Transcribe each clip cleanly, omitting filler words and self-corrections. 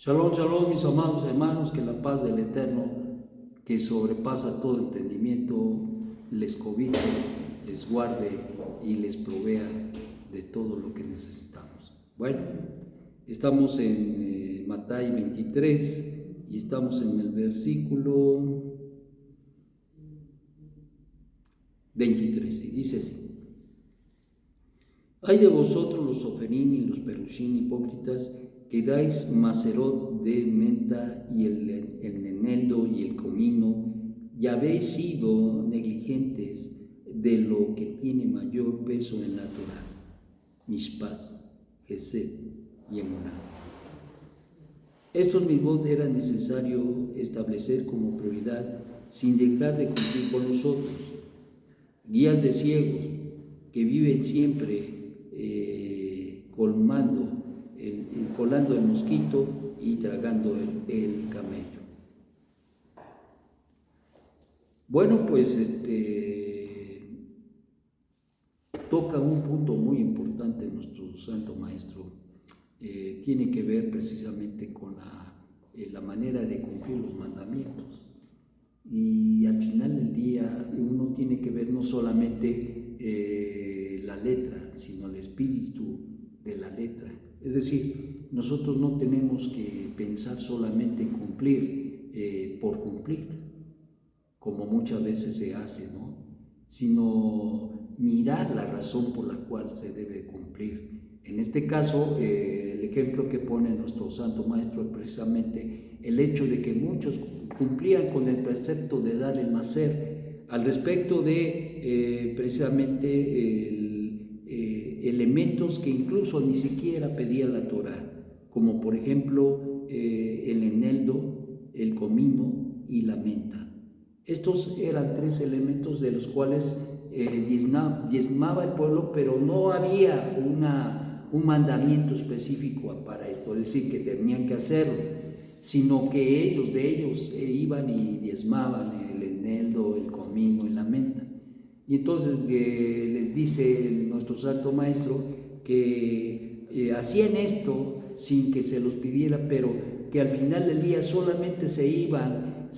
Shalom, shalom, mis amados hermanos, que la paz del Eterno, que sobrepasa todo entendimiento, les cobije, les guarde y les provea de todo lo que necesitamos. Bueno, estamos en Mateo 23 y estamos en el versículo 23, y dice así: Hay de vosotros los soferín y los perushín hipócritas, que dais macerot de menta y el eneldo y el comino, y habéis sido negligentes de lo que tiene mayor peso en la Torá, Mishpat, Gesed y Emuná. Estos mismos era necesario establecer como prioridad, sin dejar de cumplir con los otros. Guías de ciegos que viven siempre colando el mosquito y tragando el camello. Bueno, pues toca un punto muy importante nuestro Santo Maestro. Tiene que ver precisamente con la manera de cumplir los mandamientos. Y al final del día uno tiene que ver no solamente la letra, sino el espíritu de la letra. Es decir, nosotros no tenemos que pensar solamente en cumplir por cumplir, como muchas veces se hace, ¿no? Sino mirar la razón por la cual se debe cumplir. En este caso, el ejemplo que pone nuestro Santo Maestro es precisamente el hecho de que muchos cumplían con el precepto de dar el macer al respecto de precisamente elementos que incluso ni siquiera pedía la Torá, como por ejemplo el eneldo, el comino y la menta. Estos eran tres elementos de los cuales diezmaba el pueblo, pero no había un mandamiento específico para esto, es decir, que tenían que hacerlo, sino que ellos iban y diezmaban el eneldo, el comino y la menta. Y entonces les dice nuestro Santo Maestro que hacían esto sin que se los pidiera, pero que al final del día solamente se iban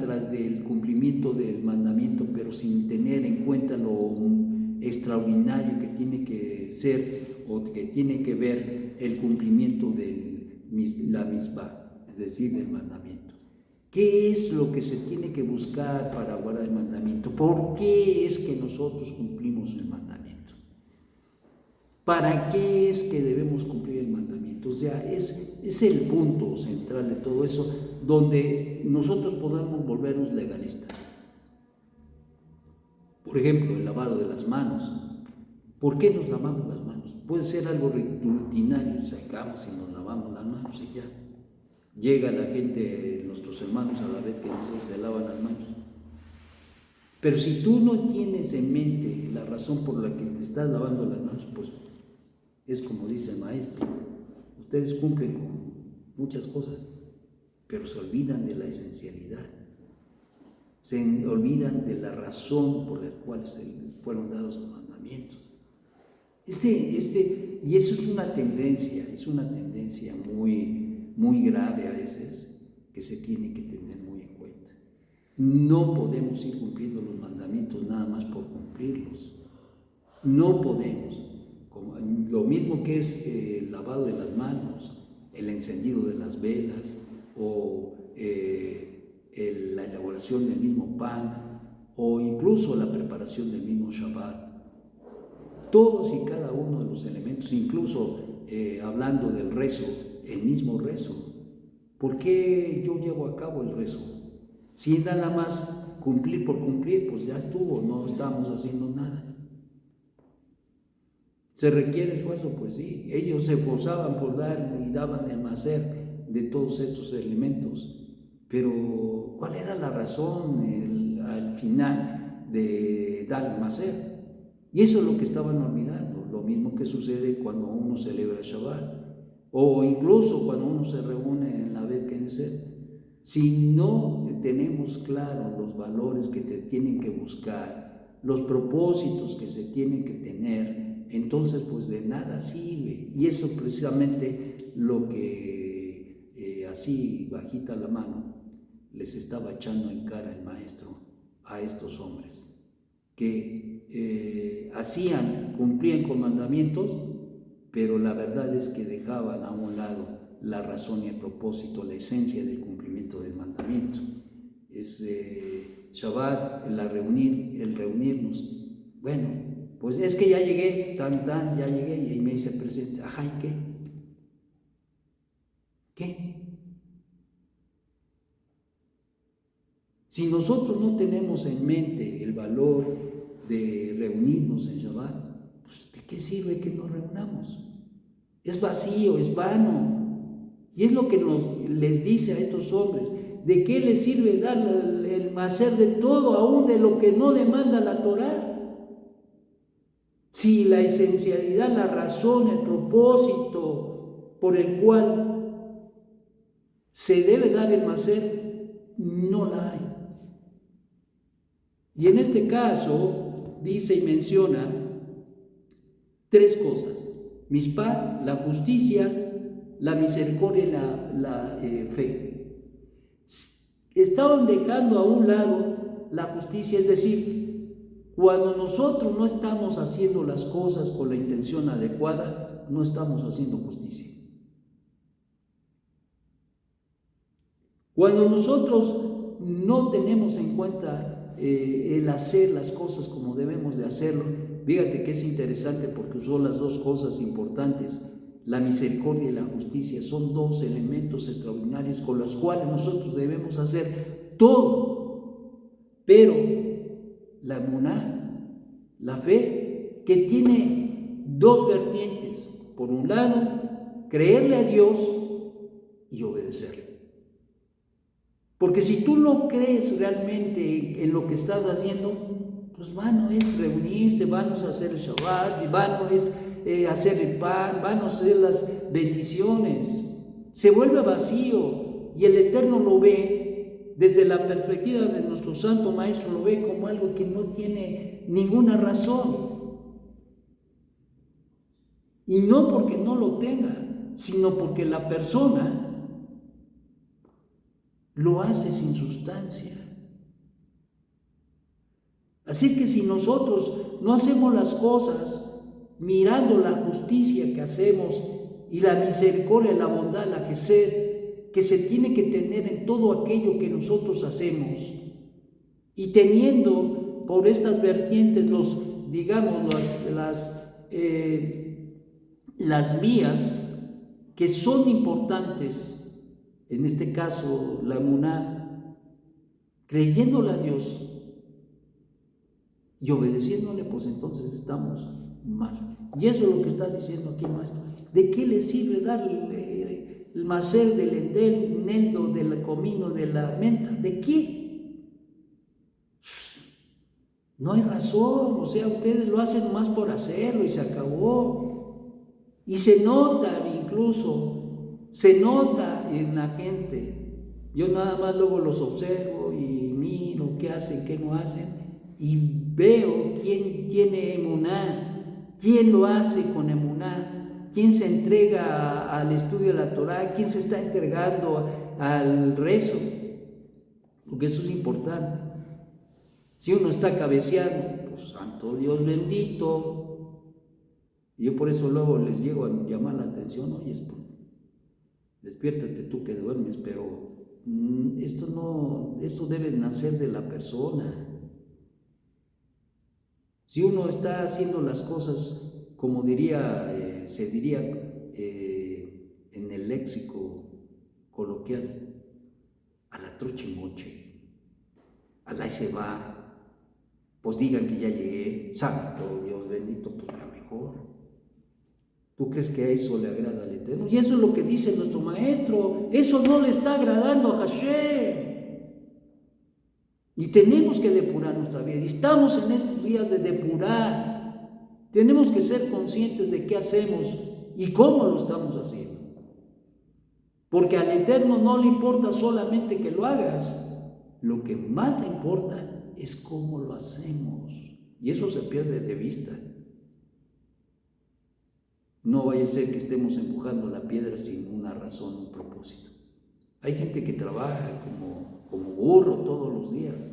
tras del cumplimiento del mandamiento, pero sin tener en cuenta lo extraordinario que tiene que ser o que tiene que ver el cumplimiento de la misma, es decir, del mandamiento. ¿Qué es lo que se tiene que buscar para guardar el mandamiento? ¿Por qué es que nosotros cumplimos el mandamiento? ¿Para qué es que debemos cumplir el mandamiento? O sea, es el punto central de todo eso, donde nosotros podamos volvernos legalistas. Por ejemplo, el lavado de las manos. ¿Por qué nos lavamos las manos? Puede ser algo rutinario, sacamos y nos lavamos las manos y ya. Llega la gente, nuestros hermanos a la vez que se lavan las manos. Pero si tú no tienes en mente la razón por la que te estás lavando las manos, pues es como dice el maestro, ustedes cumplen con muchas cosas, pero se olvidan de la esencialidad, se olvidan de la razón por la cual fueron dados los mandamientos. Y eso es una tendencia muy grave a veces, que se tiene que tener muy en cuenta. No podemos ir cumpliendo los mandamientos nada más por cumplirlos. No podemos. Lo mismo que es el lavado de las manos, el encendido de las velas o la elaboración del mismo pan o incluso la preparación del mismo Shabbat. Todos y cada uno de los elementos, incluso hablando del rezo, el mismo rezo. ¿Por qué yo llevo a cabo el rezo? Si nada más cumplir por cumplir, pues ya estuvo, no estamos haciendo nada. ¿Se requiere esfuerzo? Pues sí. Ellos se esforzaban por dar y daban el macer de todos estos elementos. Pero, ¿cuál era la razón al final de dar el macer? Y eso es lo que estaban olvidando. Lo mismo que sucede cuando uno celebra Shabbat. O incluso cuando uno se reúne en la Bet Knesset. Si no tenemos claros los valores que te tienen que buscar, los propósitos que se tienen que tener, entonces pues de nada sirve. Y eso es precisamente lo que así bajita la mano les estaba echando en cara el maestro a estos hombres que cumplían con mandamientos, pero la verdad es que dejaban a un lado la razón y el propósito, la esencia del cumplimiento del mandamiento. Es Shabbat, el reunirnos. Bueno, pues es que ya llegué, ya llegué, y me dice el presidente, ajá, ¿y qué? ¿Qué? Si nosotros no tenemos en mente el valor de reunirnos en Shabbat, pues ¿de qué sirve que nos reunamos? Es vacío, es vano. Y es lo que les dice a estos hombres. ¿De qué les sirve dar el macer de todo, aún de lo que no demanda la Torá? Si la esencialidad, la razón, el propósito por el cual se debe dar el macer, no la hay. Y en este caso dice y menciona 3 cosas: Mishpat, la justicia, la misericordia y la fe. Estaban dejando a un lado la justicia, es decir, cuando nosotros no estamos haciendo las cosas con la intención adecuada, no estamos haciendo justicia. Cuando nosotros no tenemos en cuenta el hacer las cosas como debemos de hacerlo, fíjate que es interesante porque son las 2 cosas importantes. La misericordia y la justicia son 2 elementos extraordinarios con los cuales nosotros debemos hacer todo. Pero la emuná, la fe, que tiene 2 vertientes. Por un lado, creerle a Dios y obedecerle. Porque si tú no crees realmente en lo que estás haciendo, pues vano es reunirse, vano es hacer el Shabbat, vano es hacer el pan, vano ser las bendiciones. Se vuelve vacío y el Eterno lo ve desde la perspectiva de nuestro Santo Maestro, lo ve como algo que no tiene ninguna razón. Y no porque no lo tenga, sino porque la persona lo hace sin sustancia. Así que si nosotros no hacemos las cosas mirando la justicia que hacemos y la misericordia, la bondad, la gesed que se tiene que tener en todo aquello que nosotros hacemos, y teniendo por estas vertientes las vías que son importantes, en este caso la emuná, creyéndole a Dios y obedeciéndole, pues entonces estamos mal. Y eso es lo que está diciendo aquí el maestro. ¿De qué le sirve dar el macer del endel, nendo, del comino, de la menta? ¿De qué? No hay razón. O sea, ustedes lo hacen más por hacerlo y se acabó. Y se nota incluso, se nota en la gente. Yo nada más luego los observo y miro qué hacen, qué no hacen, y veo quién tiene emuná, quién lo hace con emuná, quién se entrega al estudio de la Torá, quién se está entregando al rezo, porque eso es importante. Si uno está cabeceando, pues santo Dios bendito. Y yo por eso luego les llego a llamar la atención: oye, despiértate tú que duermes, pero esto debe nacer de la persona. Si uno está haciendo las cosas como se diría en el léxico coloquial, a la trochimoche, a la se va, pues digan que ya llegué, santo Dios bendito, pues a mejor. ¿Tú crees que a eso le agrada al Eterno? Y eso es lo que dice nuestro maestro. Eso no le está agradando a Hashem. Y tenemos que depurar nuestra vida. Y estamos en estos días de depurar. Tenemos que ser conscientes de qué hacemos y cómo lo estamos haciendo. Porque al Eterno no le importa solamente que lo hagas. Lo que más le importa es cómo lo hacemos. Y eso se pierde de vista. No vaya a ser que estemos empujando la piedra sin una razón, un propósito. Hay gente que trabaja como burro todos los días,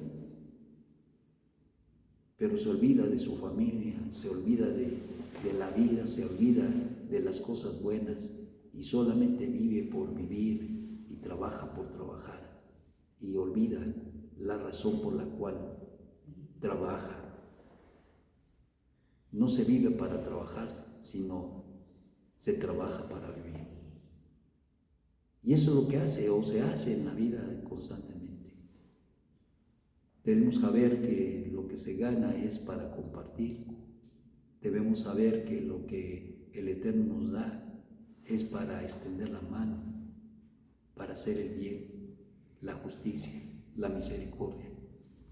pero se olvida de su familia, se olvida de la vida, se olvida de las cosas buenas y solamente vive por vivir y trabaja por trabajar y olvida la razón por la cual trabaja. No se vive para trabajar, sino se trabaja para vivir. Y eso es lo que hace o se hace en la vida constantemente. Debemos saber que lo que se gana es para compartir. Debemos saber que lo que el Eterno nos da es para extender la mano, para hacer el bien, la justicia, la misericordia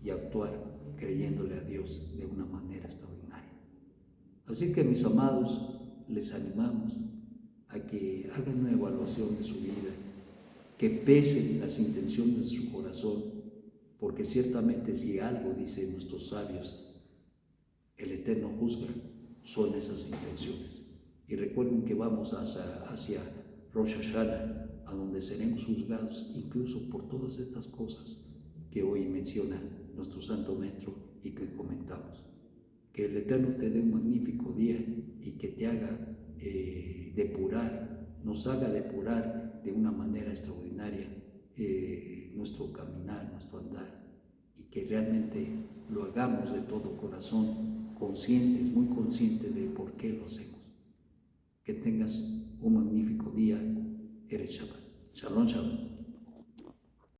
y actuar creyéndole a Dios de una manera extraordinaria. Así que, mis amados, les animamos a que hagan una evaluación de su vida, que pesen las intenciones de su corazón, porque ciertamente si algo dicen nuestros sabios, el Eterno juzga, son esas intenciones. Y recuerden que vamos hacia Rosh Hashanah, a donde seremos juzgados incluso por todas estas cosas que hoy menciona nuestro Santo Maestro y que comentamos. Que el Eterno te dé un magnífico día y que te haga nos haga depurar de una manera extraordinaria nuestro caminar, nuestro andar, y que realmente lo hagamos de todo corazón, conscientes, muy conscientes de por qué lo hacemos. Que tengas un magnífico día. Eres Shabbat. Shalom, shalom.